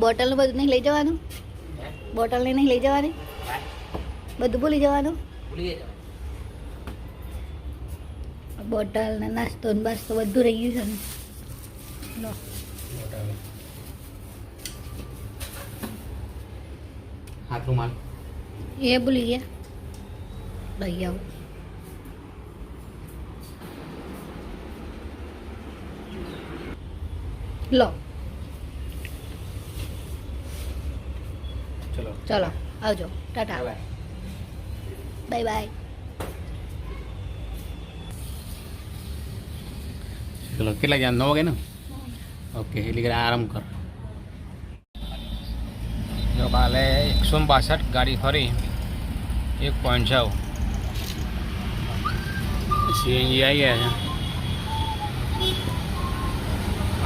Bottle નું બધું નહીં લઈ જવાનું, બોટલ ને નહીં લઈ જવાની, બધું ભૂલી જવાનું. બોટલ ને નાસ્તો ને બાસ્તો બધું રહી ગયું છે ને. હાથ રૂમાલ એ ભૂલી ગયા, લઈ આવું. લો ચલો ચલો આવજો, ટાટા, બાય બાય. ચલો કેટલા ગયા? 9 વાગે ને? ઓકે એટલે કે આરામ કર. જો કાલે 162 ગાડી ફરી 1.6 સીએનજી આવી ગયા છે.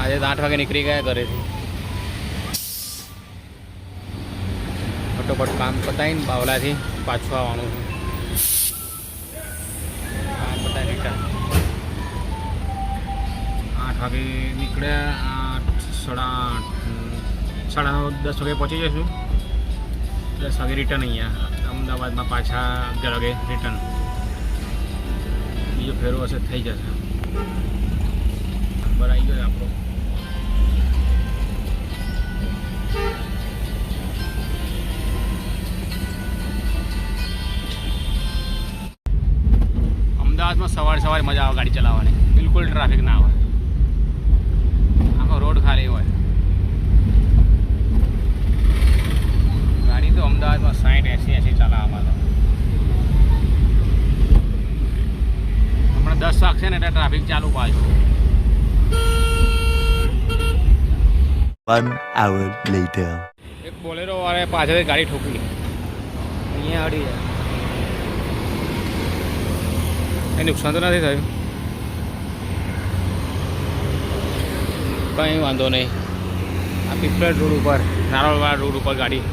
આજે તો 8 વાગે નીકળી ગયા ઘરેથી. ફટોફટ કામ પતાવીને બાવલાથી પાછું આવવાનું છે. કામ પતાવી રિટર્ન 8 વાગે નીકળ્યા. 8, 8:30 વાગે પહોંચી જઈશું. 10 વાગે રિટર્ન અહીંયા અમદાવાદમાં પાછા 11 વાગે રિટર્ન. બીજો ફેરો હશે થઈ જશે. નંબર આવી ગયો આપણો. અમદાવાદમાં સવારે મજા આવે ગાડી ચલાવવાની, બિલકુલ ટ્રાફિક ના હોય, આખો રોડ ખાલી હોય. ગાડી તો અમદાવાદમાં 60-80 ચલાવવામાં તો હમણાં 10 વાગશે ને એટલે ટ્રાફિક ચાલુ પાછું. 1 hour later. એક બોલેરો વાળાએ પાછળથી ગાડી ઠોકી, અહીંયા અડી જાય. એ નુકસાન તો નથી થયું, કંઈ વાંધો નહીં. આ પીપળેજ રોડ ઉપર, નારોલવાળા રોડ ઉપર ગાડી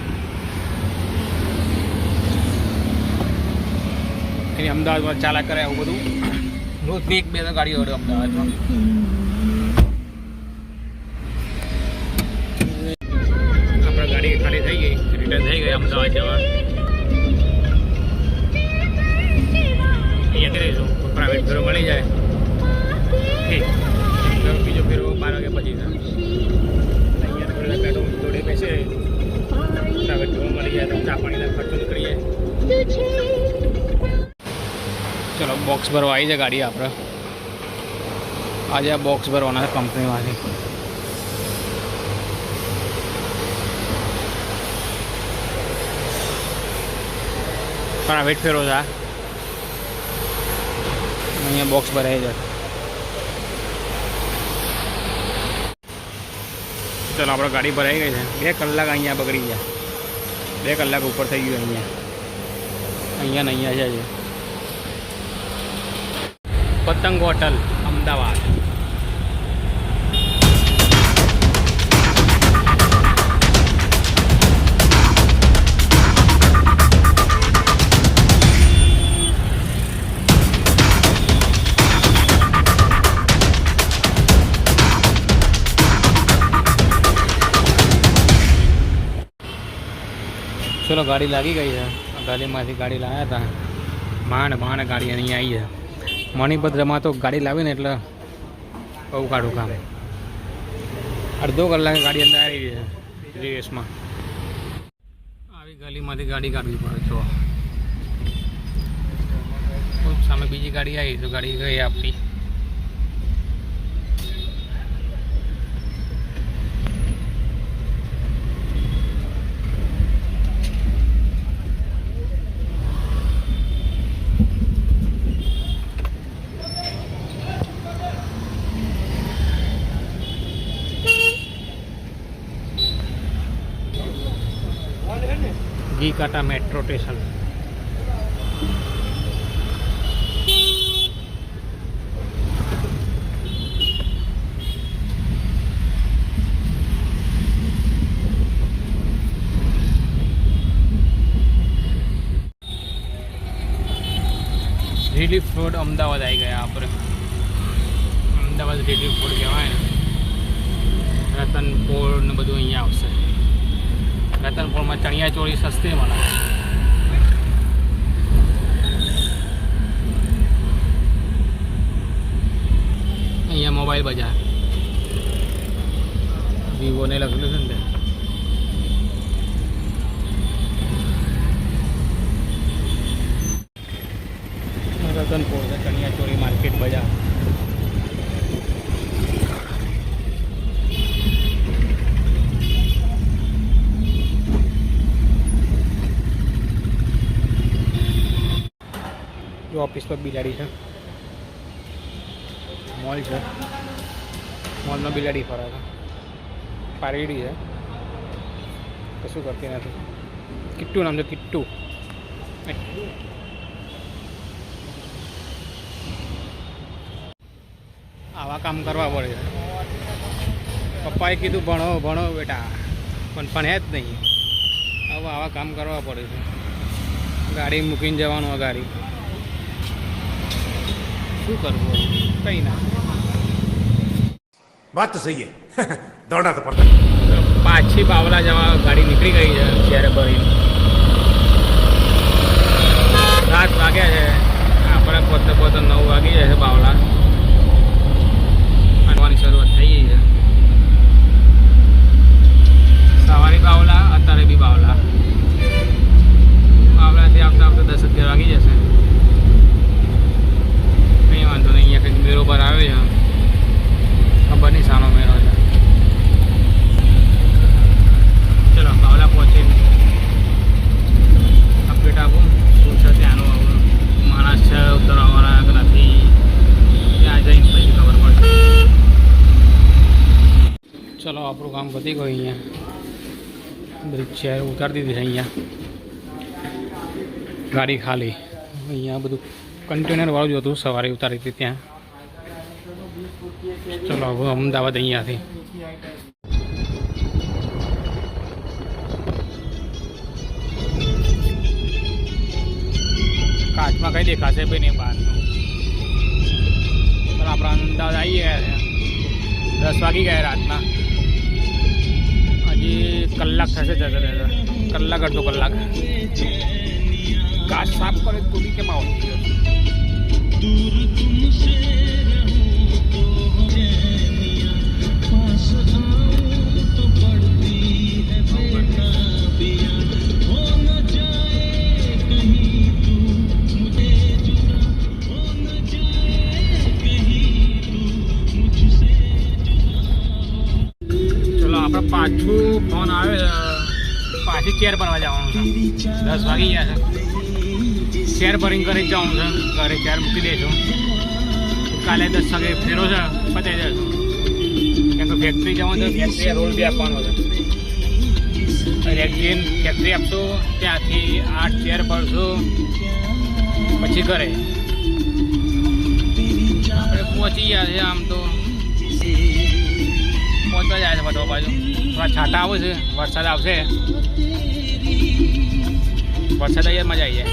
એની અમદાવાદમાં ચાલા કરે આવું બધું. રોજની 1-2 ગાડીઓ હોય અમદાવાદમાં. આપણે ગાડી ખાલી થઈ ગઈ, રિટર્ન થઈ ગઈ અમદાવાદ જવા. અહીંયા કરીશું પ્રાઇવેટ ફેરો મળી જાય, ઠીક. બીજો ફેરો 12 વાગે પછી થાય. અહીંયા થોડી પેટ્રોલ જોડે બેસે, પ્રાઇવેટ ફેરો મળી જાય તો ચા પાણીના ખર્ચો નીકળી જાય. ચલો બોક્સ ભરવા આવી જાય ગાડી આપણે. આજે આ બોક્સ ભરવાના છે કંપનીમાંથી. પ્રાઇવેટ ફેરો છે આ. અહીંયા બોક્સ ભરાઈ જાય. ચલો આપણે ગાડી ભરાઈ ગઈ છે. 2 કલાક અહીંયા બગડી ગયા, 2 કલાક ઉપર થઈ ગયું. અહીંયા ને અહીંયા છે પતંગ હોટલ અમદાવાદ. ચલો ગાડી લાગી ગઈ છે. ગાડીમાંથી ગાડી લાવ્યા હતા, માંડ ગાડી અહીંયા આવી છે. મણિભદ્રમાં તો ગાડી લાવીને એટલે બહુ કાઢું કામ. અડધો કલાક ગાડી અંદર આવી રહી છે રેસમાં. આવી ગલીમાંથી ગાડી કાઢવી પડે. જો સામે બીજી ગાડી આવી તો ગાડી ગઈ આપણી. Ghikanta metro station. Relief Road Ahmedabad આવી ગયા આપણે. અમદાવાદ રિલીફ રોડ કહેવાય ને. રતનપોળ ને બધું અહીંયા આવશે. રતનપોળમાં ચણિયા ચોળી સસ્તી મળે. અહીંયા મોબાઈલ બજાર વિવોને લખેલું છે ને. રતનપોળ છે ચણિયા ચોળી માર્કેટ બજાર. જો ઓફિસ પર બિલાડી છે. મોલ છે. મોલમાં બિલાડી ફરે છે. પારેડી છે. કશું કરતી નથી. કિટ્ટુ નામ છે. કિટ્ટુ. આવા કામ કરવા પડે છે. પપ્પાએ કીધું ભણો ભણો બેટા, પણ ભણ્યા જ નહીં. હવે આવા કામ કરવા પડે છે. ગાડી મૂકીને જવાનું. ગાડી શું કરવું? કંઈ ના. વાત તો સહી है दौड़ना तो पड़ता. પાછી બાવલા જવા ગાડી નીકળી ગઈ છે. જ્યારે ભરીને 7 વાગ્યા છે. આપણે પોતે 9 વાગી જાય છે. બાવલા આનવાની શરૂઆત થઈ ગઈ છે. સવારે બાવલા, અત્યારે બી બાવલા. બાવલાથી આવતા આવતા 10-11 વાગી જશે. કંઈ વાંધો નહીં. અહીંયા કંઈક મેળો પર આવે છે. ખબર નહીં સાનો મેળો છે. ચલો બાવલા પહોંચીને અપડેટ આપું શું છે ત્યાંનું. માણસ છે ઉતરવાવાળા કે નથી, ત્યાં જઈને પછી ખબર પડશે. ચલો આપણું કામ પતી ગયું. અહીંયા બધી ચેર ઉતારી દીધી છે. અહીંયા ગાડી ખાલી. અહીંયા બધું કન્ટેનર વાળું જ હતું. સવારે ઉતારી હતી ત્યાં. ચલો હવે અમદાવાદ અહીંયાથી. કાચમાં કઈ દેખાશે ભાઈ નહીં બહાર. પણ આપણે અમદાવાદ આવી ગયા છે. 10 વાગી ગયા રાતના. હજી કલાક થશે જતા રહેતા. કલાક અડધો કલાક. કાચ સાફ કરે તો બી કેમ આવતી? આપણે પાછું ફોન આવે છે. પાછી ચેર ભરવા જવાનું છે. 10 વાગી ગયા છે. ચેર ભરીને ઘરે જવાનું છે. ઘરે ચેર મૂકી દઈશું. કાલે 10 વાગે ફેરો છે. પતાવી દઈશું. કેમ કે ફેક્ટરી જવાનું છે. ફેક્ટરી રોલ બી આપવાનો છે. રેક્ઝિન ફેક્ટરી આપશું. ત્યાંથી 8 ચેર ભરશું. પછી ઘરે આપણે પહોંચી ગયા છે. આમ તો પહોંચવા જાય છે બધો બાજુ. થોડા છાંટા આવે છે. વરસાદ આવશે. વરસાદ અહીંયા મજા આવી જાય.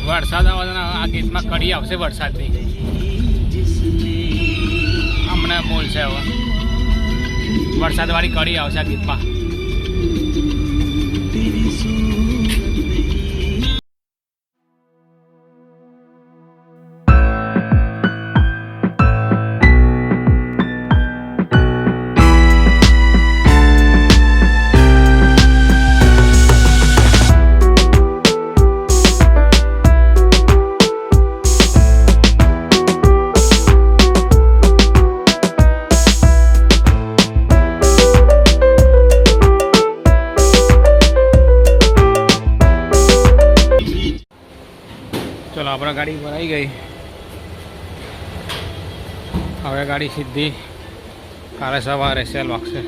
વરસાદ આવવાના આ ગીતમાં કડી આવશે વરસાદની. હમણાં બોલશે હવે. વરસાદવાળી કડી આવશે આ ગીતમાં. ચલો આપણા ગાડી ભરાઈ ગઈ. હવે ગાડી સીધી કાલે સવારે સેલ વાગશે.